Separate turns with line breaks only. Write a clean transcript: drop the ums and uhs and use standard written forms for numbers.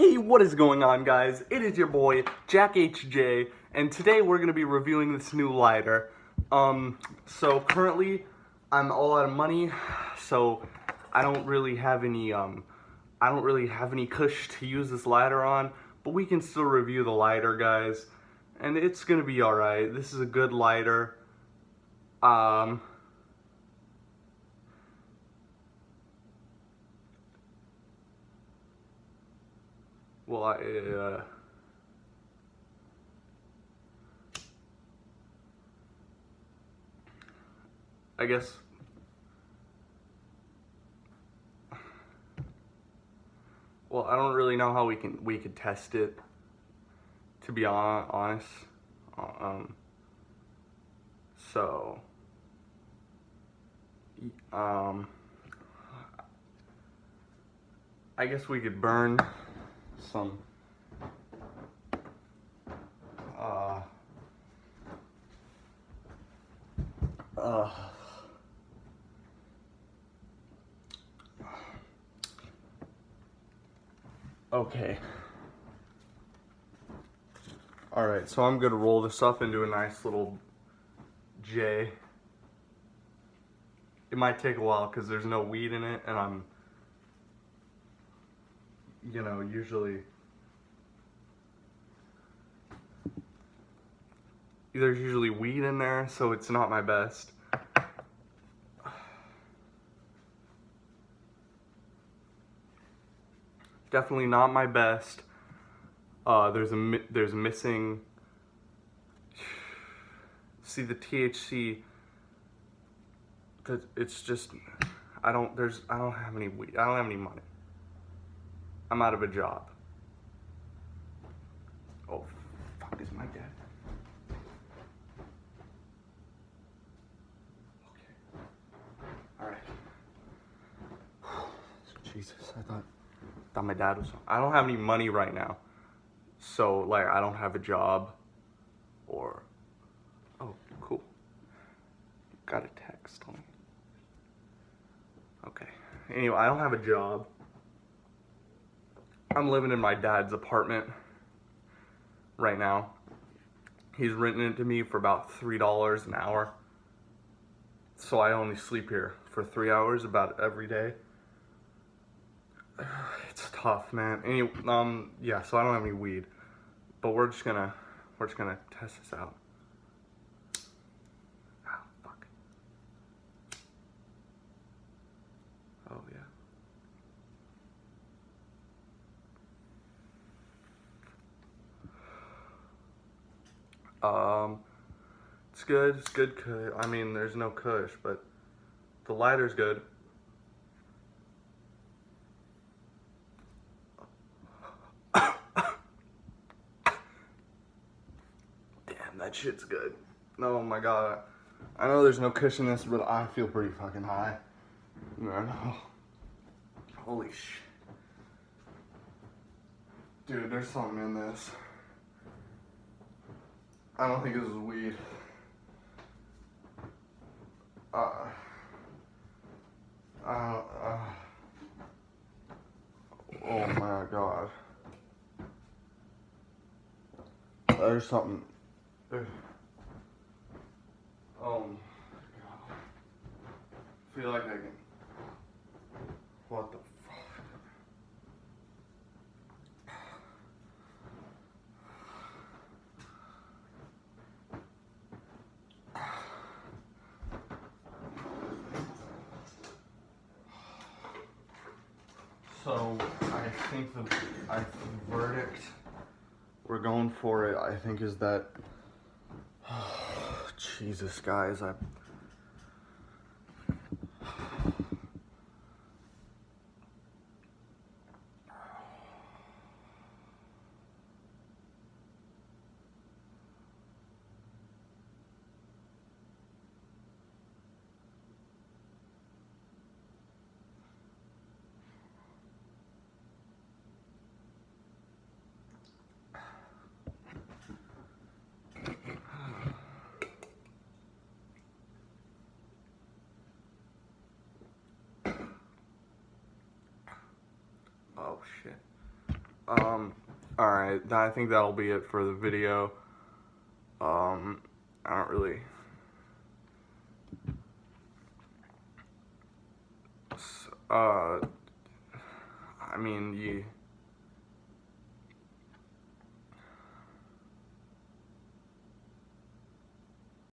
Hey, what is going on, guys? It is your boy, Jack HJ, and today we're going to be reviewing this new lighter. So currently, I'm all out of money, so I don't really have any kush to use this lighter on, but we can still review the lighter, guys, and it's going to be alright. This is a good lighter. Well, I guess, well, I don't really know how we could test it, to be honest. So, I guess we could burn some, okay. Alright, so I'm gonna roll this up into a nice little J. It might take a while because there's no weed in it, and I'm, usually there's usually weed in there, so it's not my best. Definitely not my best. There's missing. See, the THC. It's just I don't have any weed. I don't have any money. I'm out of a job. Oh, fuck! Is my dad? Okay. All right. Jesus, I thought my dad was. I don't have any money right now, so like I don't have a job, or. Oh, cool. Got a text on me. Okay. Anyway, I don't have a job. I'm living in my dad's apartment right now. He's renting it to me for about $3 an hour. So I only sleep here for 3 hours about every day. It's tough, man. Anyway, yeah, so I don't have any weed. But we're just gonna test this out. Oh, fuck. Oh, yeah. It's good. It's good. I mean, there's no kush, but the lighter's good. Damn, that shit's good. Oh my god. I know there's no kush in this, but I feel pretty fucking high. No. Holy shit. Dude, there's something in this. I don't think this is weed. Oh my god. There's something. Oh my god. I feel like I can. What the fuck? So I think the verdict we're going for it, I think, is that Jesus, guys, oh shit. Alright, I think that'll be it for the video. I don't really... I mean,